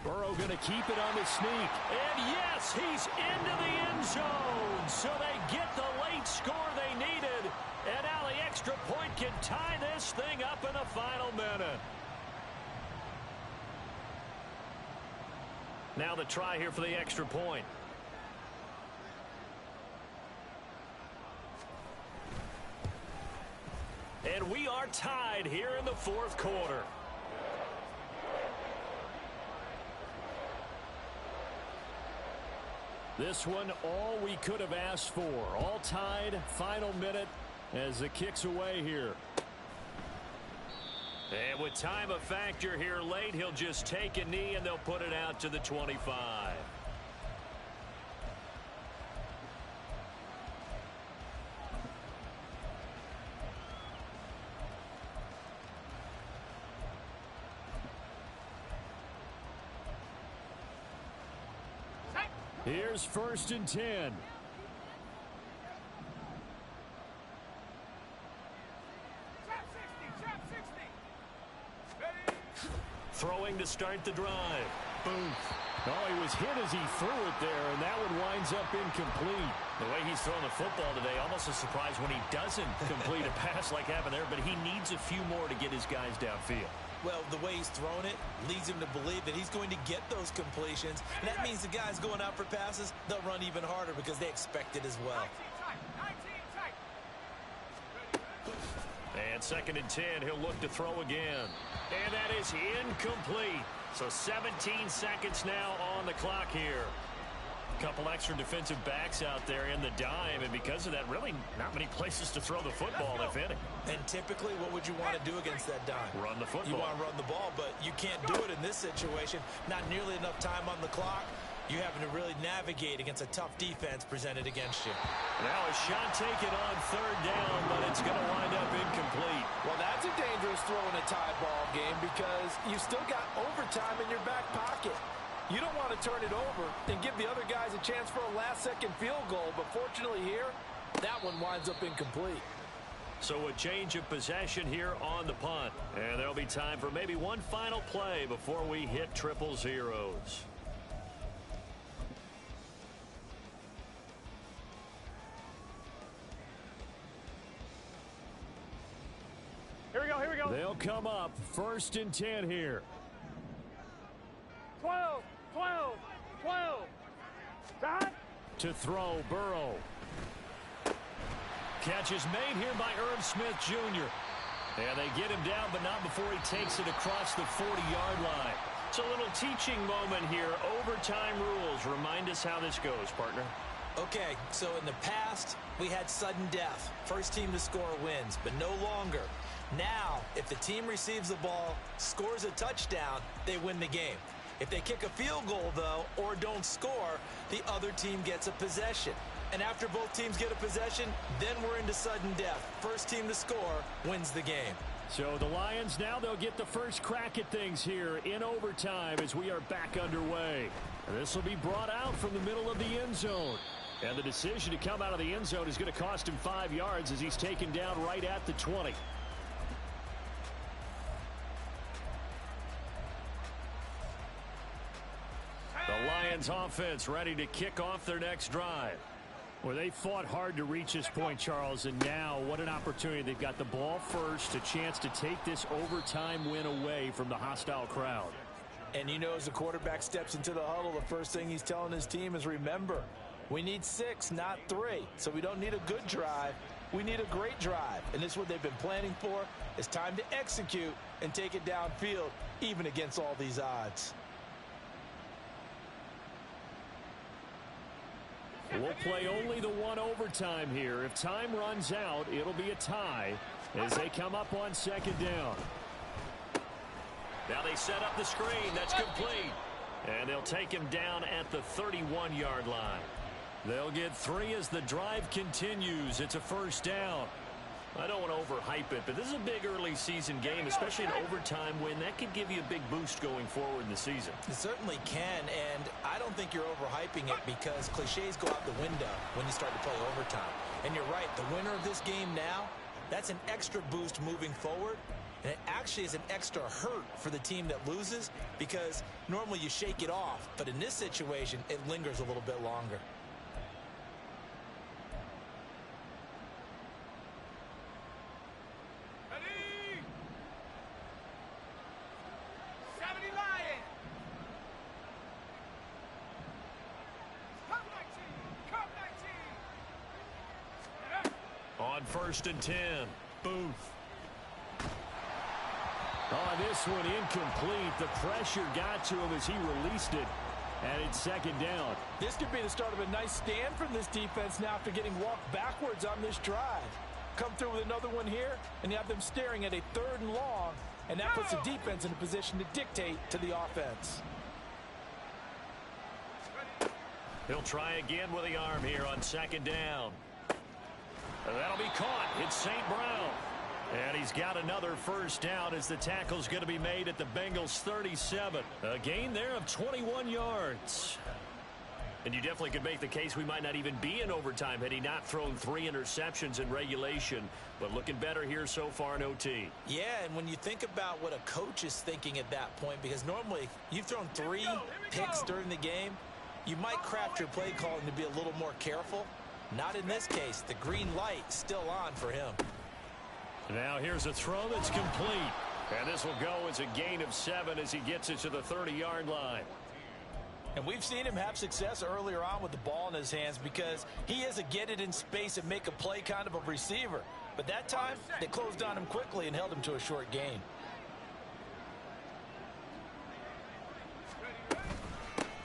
S4: Burrow going to keep it on the sneak.
S1: And yes, he's into the end zone. So they get the late score they needed. And now the extra point can tie this thing up in the final minute. Now the try here for the extra point. And we are tied here in the 4th quarter.
S4: This one, all we could have asked for. All tied, final minute as it kicks away here.
S1: And with time a factor here late, he'll just take a knee and they'll put it out to the 25.
S4: Here's 1st and 10.
S1: Throwing to start the drive. Booth.
S4: Oh, he was hit as he threw it there, and that one winds up incomplete.
S1: The way he's throwing the football today, almost a surprise when he doesn't complete a pass like happened there, but he needs a few more to get his guys downfield.
S3: Well, the way he's thrown it leads him to believe that he's going to get those completions. And that means the guys going out for passes, they'll run even harder because they expect it as well.
S1: And 2nd and 10, he'll look to throw again. And that is incomplete. So 17 seconds now on the clock here. A couple extra defensive backs out there in the dime, and because of that, really not many places to throw the football, if any.
S3: And typically, what would you want to do against that dime?
S1: Run the football.
S3: You want to run the ball, but you can't do it in this situation. Not nearly enough time on the clock. You having to really navigate against a tough defense presented against you.
S1: Now a shot taken on 3rd down, but it's going to wind up incomplete.
S3: Well, that's a dangerous throw in a tie ball game because you still got overtime in your back pocket. You don't want to turn it over and give the other guys a chance for a last-second field goal, but fortunately here, that one winds up incomplete.
S1: So a change of possession here on the punt. And there'll be time for maybe one final play before we hit 000.
S2: Here we go.
S4: They'll come up 1st and 10 here.
S2: 12. Dot.
S4: To throw, Burrow.
S1: Catch is made here by Irv Smith Jr. And they get him down, but not before he takes it across the 40-yard line. It's a little teaching moment here. Overtime rules. Remind us how this goes, partner.
S3: Okay, so in the past, we had sudden death. First team to score wins, but no longer. Now, if the team receives the ball, scores a touchdown, they win the game. If they kick a field goal, though, or don't score, the other team gets a possession. And after both teams get a possession, then we're into sudden death. First team to score wins the game.
S4: So the Lions now, they'll get the first crack at things here in overtime as we are back underway. This will be brought out from the middle of the end zone. And the decision to come out of the end zone is going to cost him 5 yards as he's taken down right at the 20.
S1: The Lions offense ready to kick off their next drive.
S4: Well, they fought hard to reach this point, Charles, and now what an opportunity. They've got the ball first, a chance to take this overtime win away from the hostile crowd.
S3: And you know, as the quarterback steps into the huddle, the first thing he's telling his team is, remember, we need 6, not 3. So we don't need a good drive. We need a great drive. And this is what they've been planning for. It's time to execute and take it downfield, even against all these odds.
S4: We'll play only the one overtime here. If time runs out, it'll be a tie as they come up on 2nd down.
S1: Now they set up the screen. That's complete. And they'll take him down at the 31-yard line. They'll get 3 as the drive continues. It's a 1st down. I don't want to overhype it, but this is a big early season game, especially an overtime win. That could give you a big boost going forward in the season.
S3: It certainly can, and I don't think you're overhyping it because cliches go out the window when you start to play overtime. And you're right, the winner of this game now, that's an extra boost moving forward, and it actually is an extra hurt for the team that loses because normally you shake it off, but in this situation, it lingers a little bit longer.
S1: On 1st and 10, Booth.
S4: Oh, this one incomplete. The pressure got to him as he released it. And it's 2nd down.
S3: This could be the start of a nice stand from this defense now after getting walked backwards on this drive. Come through with another one here, and you have them staring at a 3rd and long, and that puts the defense in a position to dictate to the offense.
S1: He'll try again with the arm here on 2nd down. And that'll be caught. It's St. Brown. And he's got another 1st down as the tackle's going to be made at the Bengals 37. A gain there of 21 yards. And you definitely could make the case we might not even be in overtime had he not thrown 3 interceptions in regulation. But looking better here so far in OT.
S3: Yeah, and when you think about what a coach is thinking at that point, because normally you've thrown 3 picks during the game, you might craft your play calling to be a little more careful. Not in this case. The green light still on for him.
S1: Now here's a throw that's complete. And this will go as a gain of 7 as he gets it to the 30-yard line.
S3: And we've seen him have success earlier on with the ball in his hands because he is a get it in space and make a play kind of a receiver. But that time, they closed on him quickly and held him to a short gain.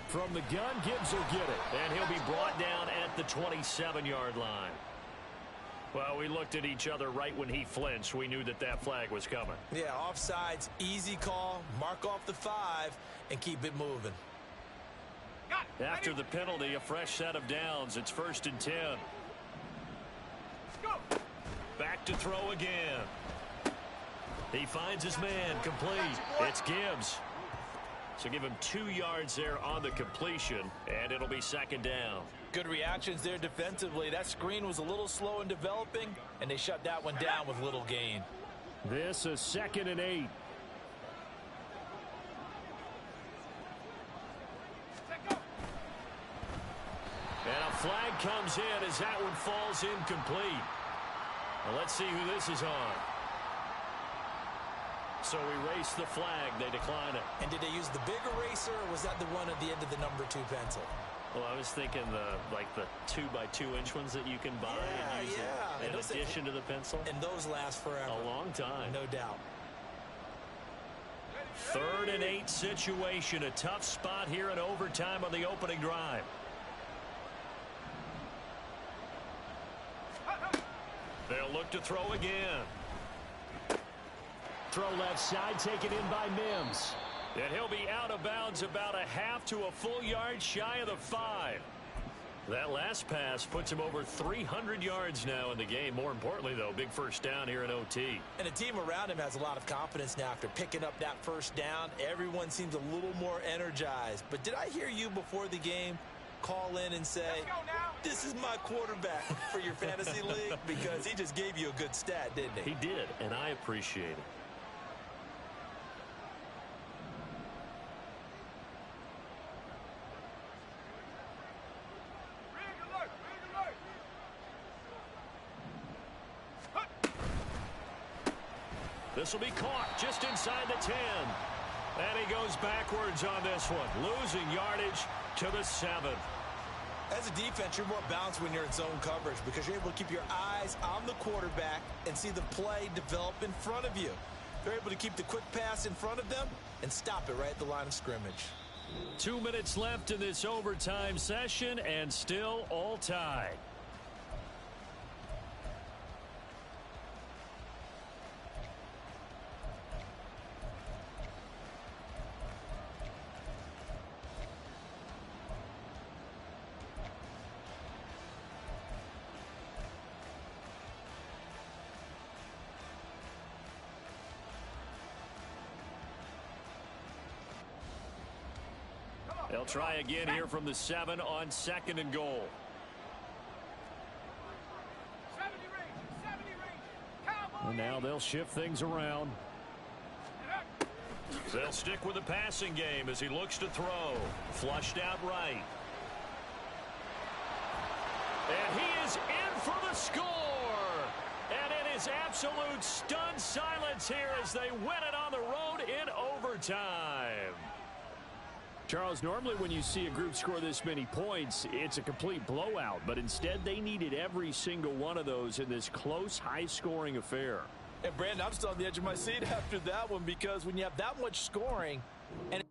S1: From the gun, Gibbs will get it. And he'll be brought down at the 27-yard line. Well, we looked at each other right when he flinched. We knew that that flag was coming.
S3: Yeah, offsides, easy call, mark off the 5, and keep it moving.
S1: After the penalty, a fresh set of downs. It's 1st and 10. Back to throw again. He finds his man, complete. It's Gibbs. So give him 2 yards there on the completion, and it'll be 2nd down.
S3: Good reactions there defensively. That screen was a little slow in developing, and they shut that one down with little gain.
S1: This is 2nd and 8. And a flag comes in as that one falls incomplete. Well, let's see who this is on. So we race the flag. They decline it.
S3: And did they use the big eraser, or was that the one at the end of the number 2 pencil?
S1: Well, I was thinking the 2x2-inch ones that you can buy and use in addition to the pencil.
S3: And those last forever.
S1: A long time.
S3: No doubt.
S1: 3rd and 8 situation. A tough spot here in overtime on the opening drive. They'll look to throw again. Throw left side, taken in by Mims. And he'll be out of bounds about a half to a full yard shy of the 5. That last pass puts him over 300 yards now in the game. More importantly, though, big first down here in OT.
S3: And the team around him has a lot of confidence now after picking up that first down. Everyone seems a little more energized. But did I hear you before the game call in and say, this is my quarterback for your fantasy league? Because he just gave you a good stat, didn't he?
S1: He did, and I appreciate it. This will be caught just inside the 10. And he goes backwards on this one, losing yardage to the 7.
S3: As a defense, you're more balanced when you're in zone coverage because you're able to keep your eyes on the quarterback and see the play develop in front of you. They're able to keep the quick pass in front of them and stop it right at the line of scrimmage.
S1: 2 minutes left in this overtime session, and still all tied. They'll try again here from the 7 on 2nd and goal. And now they'll shift things around. They'll stick with the passing game as he looks to throw. Flushed out right. And he is in for the score. And it is absolute stunned silence here as they win it on the road in overtime. Charles, normally when you see a group score this many points, it's a complete blowout. But instead, they needed every single one of those in this close, high-scoring affair.
S3: And, Brandon, I'm still on the edge of my seat after that one because when you have that much scoring and